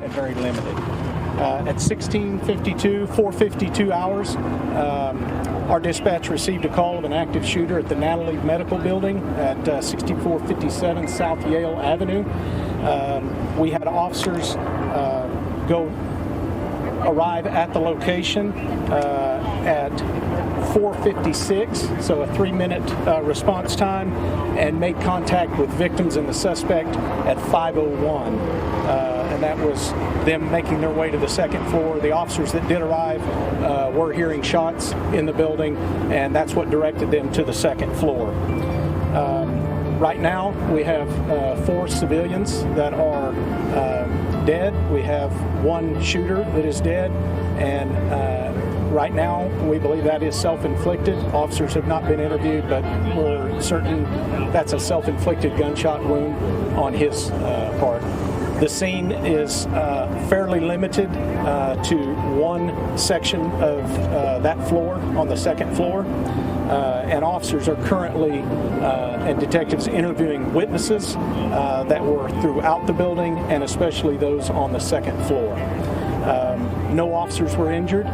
and very limited. At 16:52, 4:52 hours, our dispatch received a call of an active shooter at the Natalie Medical Building at 6457 South Yale Avenue. We had officers arrive at the location at 4:56, so a 3-minute response time, and make contact with victims and the suspect at 5:01. And that was them making their way to the second floor. The officers that did arrive were hearing shots in the building, and that's what directed them to the second floor. Right now, we have 4 civilians that are dead. We have 1 shooter that is dead, and right now, we believe that is self-inflicted. Officers have not been interviewed, but we're certain that's a self-inflicted gunshot wound on his part. The scene is fairly limited to one section of that floor on the second floor. And officers are currently, and detectives interviewing witnesses that were throughout the building, and especially those on the second floor. No officers were injured.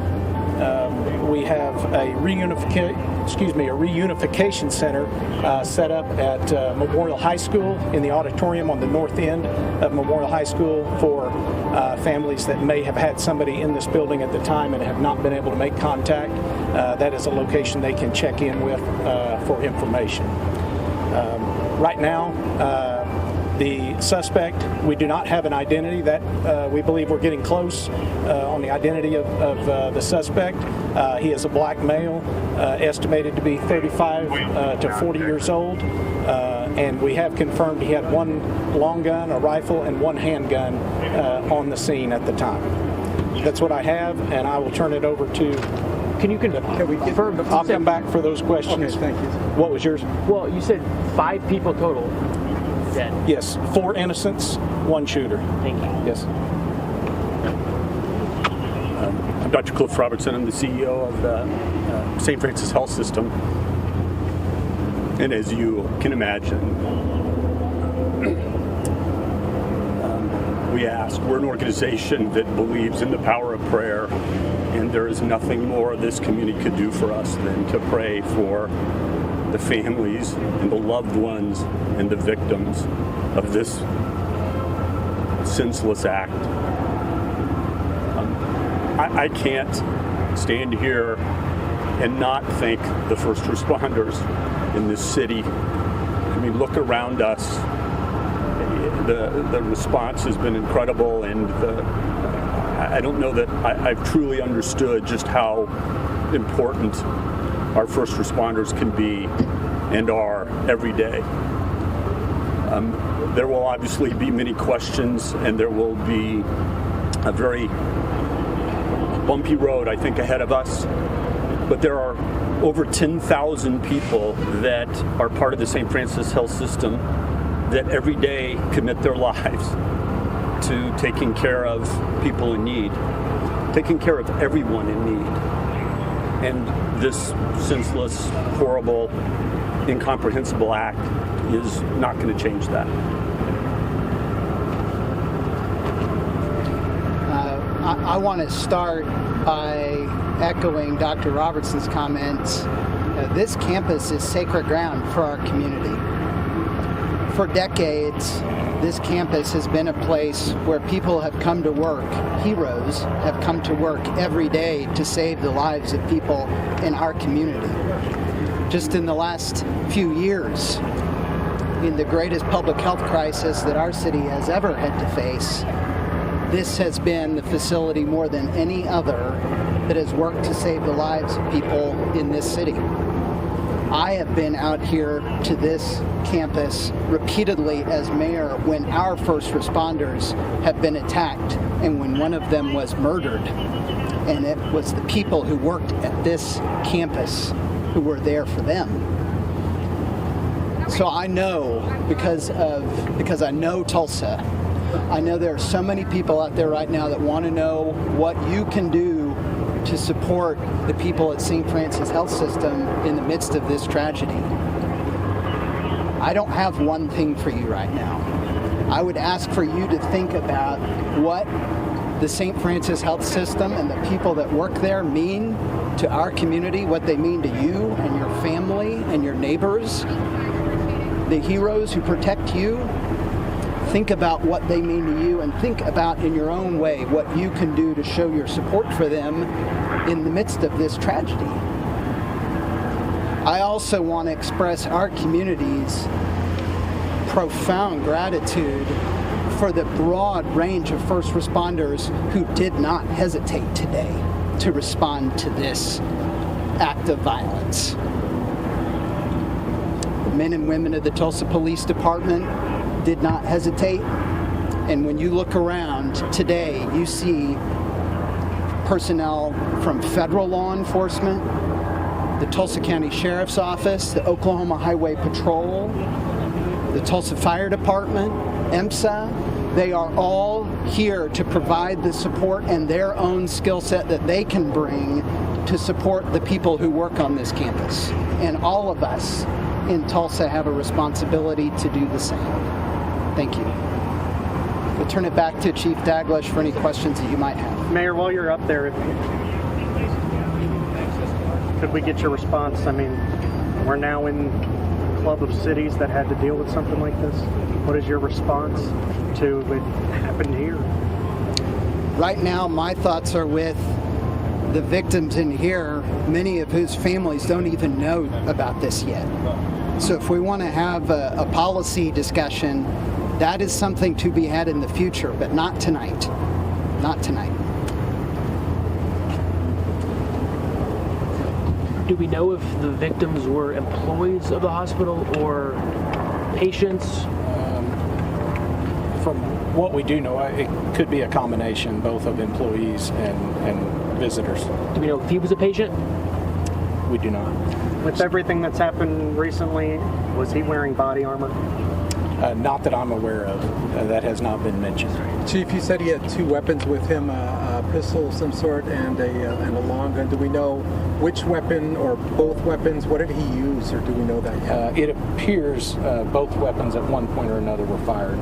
We have a reunification center set up at Memorial High School in the auditorium on the north end of Memorial High School for families that may have had somebody in this building at the time and have not been able to make contact. That is a location they can check in with for information. Right now, the suspect, we do not have an identity. That we believe we're getting close on the identity of the suspect. He is a black male, estimated to be 35 to 40 years old, and we have confirmed he had 1 long gun, a rifle, and 1 handgun on the scene at the time. That's what I have, and I will turn it over to. Can we confirm? I'll come back for those questions. Okay, thank you. What was yours? Well, you said 5 people total dead. Yes, 4 innocents, 1 shooter. Thank you. Yes. I'm Dr. Cliff Robertson. I'm the CEO of the St. Francis Health System. And as you can imagine, we're an organization that believes in the power of prayer, and there is nothing more this community could do for us than to pray for the families and the loved ones and the victims of this senseless act. I can't stand here and not thank the first responders in this city. I mean, look around us. The response has been incredible, and I don't know that I've truly understood just how important our first responders can be and are every day. There will obviously be many questions, and there will be a very bumpy road, I think, ahead of us. But there are over 10,000 people that are part of the St. Francis Health System that every day commit their lives to taking care of people in need, taking care of everyone in need. And this senseless, horrible, incomprehensible act is not going to change that. I want to start by echoing Dr. Robertson's comments. This campus is sacred ground for our community. For decades, this campus has been a place where people have come to work, heroes have come to work every day to save the lives of people in our community. Just in the last few years, in the greatest public health crisis that our city has ever had to face, this has been the facility more than any other that has worked to save the lives of people in this city. I have been out here to this campus repeatedly as mayor when our first responders have been attacked and when one of them was murdered. And it was the people who worked at this campus who were there for them. So I know, because I know Tulsa, I know there are so many people out there right now that want to know what you can do to support the people at St. Francis Health System in the midst of this tragedy. I don't have one thing for you right now. I would ask for you to think about what the St. Francis Health System and the people that work there mean to our community, what they mean to you and your family and your neighbors, the heroes who protect you. Think about what they mean to you and think about in your own way what you can do to show your support for them in the midst of this tragedy. I also want to express our community's profound gratitude for the broad range of first responders who did not hesitate today to respond to this act of violence. The men and women of the Tulsa Police Department did not hesitate, and when you look around today, you see personnel from federal law enforcement, the Tulsa County Sheriff's Office, the Oklahoma Highway Patrol, the Tulsa Fire Department, EMSA. They are all here to provide the support and their own skill set that they can bring to support the people who work on this campus. And all of us in Tulsa have a responsibility to do the same. Thank you. We'll turn it back to Chief Daglish for any questions that you might have. Mayor, while you're up there, could we get your response? I mean, we're now in a club of cities that had to deal with something like this. What is your response to what happened here? Right now, my thoughts are with the victims in here, many of whose families don't even know about this yet. So if we want to have a policy discussion, that is something to be had in the future, but not tonight. Not tonight. Do we know if the victims were employees of the hospital or patients? From what we do know, it could be a combination, both of employees and visitors. Do we know if he was a patient? We do not. With everything that's happened recently, was he wearing body armor? Not that I'm aware of. That has not been mentioned. Chief, you said he had two weapons with him, a pistol of some sort and a long gun. Do we know which weapon or both weapons? What did he use, or do we know that yet? It appears both weapons at one point or another were fired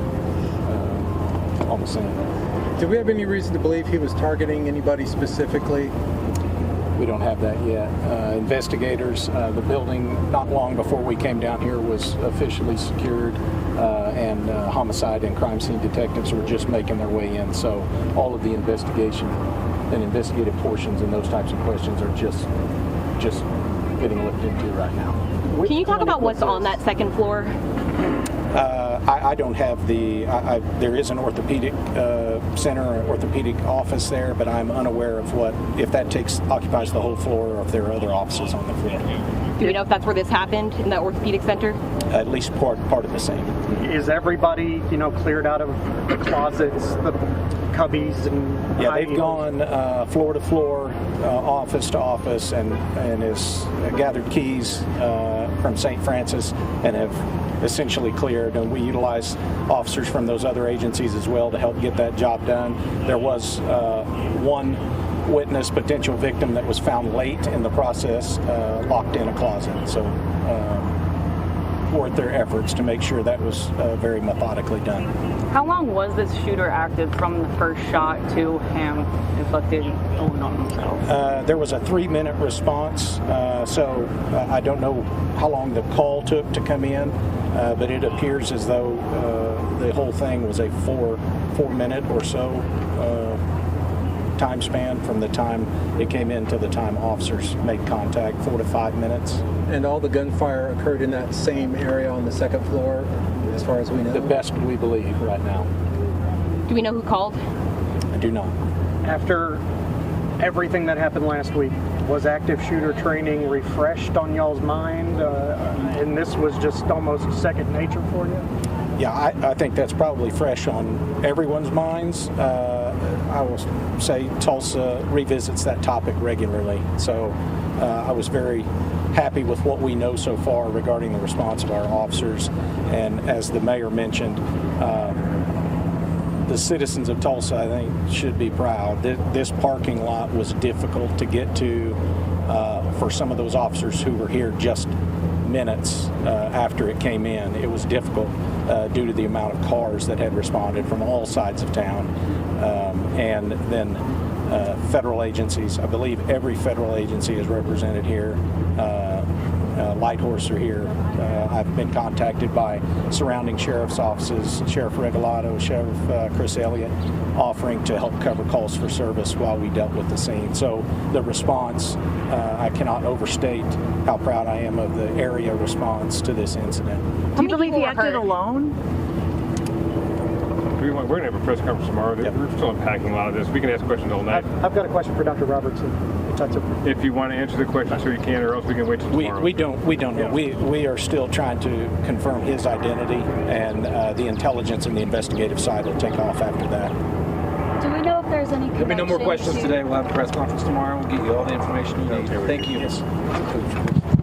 on the scene. Do we have any reason to believe he was targeting anybody specifically? We don't have that yet. Investigators, the building not long before we came down here was officially secured, and homicide and crime scene detectives were just making their way in. So all of the investigation and investigative portions and those types of questions are just getting looked into right now. Can you talk about what's on that second floor? I don't have there is an orthopedic center, an orthopedic office there, but I'm unaware of if that occupies the whole floor or if there are other offices on the floor. Do we know if that's where this happened, in that orthopedic center? At least part of the same. Is everybody, cleared out of the closets, the cubbies, and yeah, they've gone floor to floor, office to office, and has gathered keys from St. Francis and have essentially cleared. And we utilize officers from those other agencies as well to help get that job done. There was one witness, potential victim, that was found late in the process, locked in a closet. So worth their efforts to make sure that was very methodically done. How long was this shooter active from the first shot to him inflicted wound on himself? There was a 3-minute response, so I don't know how long the call took to come in, but it appears as though the whole thing was a 4-minute or so time span from the time it came in to the time officers made contact, 4 to 5 minutes. And all the gunfire occurred in that same area on the second floor, as far as we know? The best we believe right now. Do we know who called? I do not. After everything that happened last week, was active shooter training refreshed on y'all's mind? And this was just almost second nature for you? Yeah, I think that's probably fresh on everyone's minds. I will say Tulsa revisits that topic regularly. So I was very happy with what we know so far regarding the response of our officers. And as the mayor mentioned, the citizens of Tulsa, I think, should be proud. This parking lot was difficult to get to for some of those officers who were here just minutes after it came in. It was difficult due to the amount of cars that had responded from all sides of town. and then federal agencies. I believe every federal agency is represented here. Light Horse are here. I've been contacted by surrounding sheriff's offices, Sheriff Regalado, Sheriff Chris Elliott, offering to help cover calls for service while we dealt with the scene. So the response, I cannot overstate how proud I am of the area response to this incident. Do you believe he acted alone? We're going to have a press conference tomorrow. Yep. We're still unpacking a lot of this. We can ask questions all night. I've got a question for Dr. Robertson, if that's okay. If you want to answer the question, so you can, or else we can wait till tomorrow. We don't know. We are still trying to confirm his identity, and the intelligence and the investigative side will take off after that. Do we know if there's any There'll be no more connection questions to- today. We'll have a press conference tomorrow. We'll get you all the information you need. Thank you. Yes.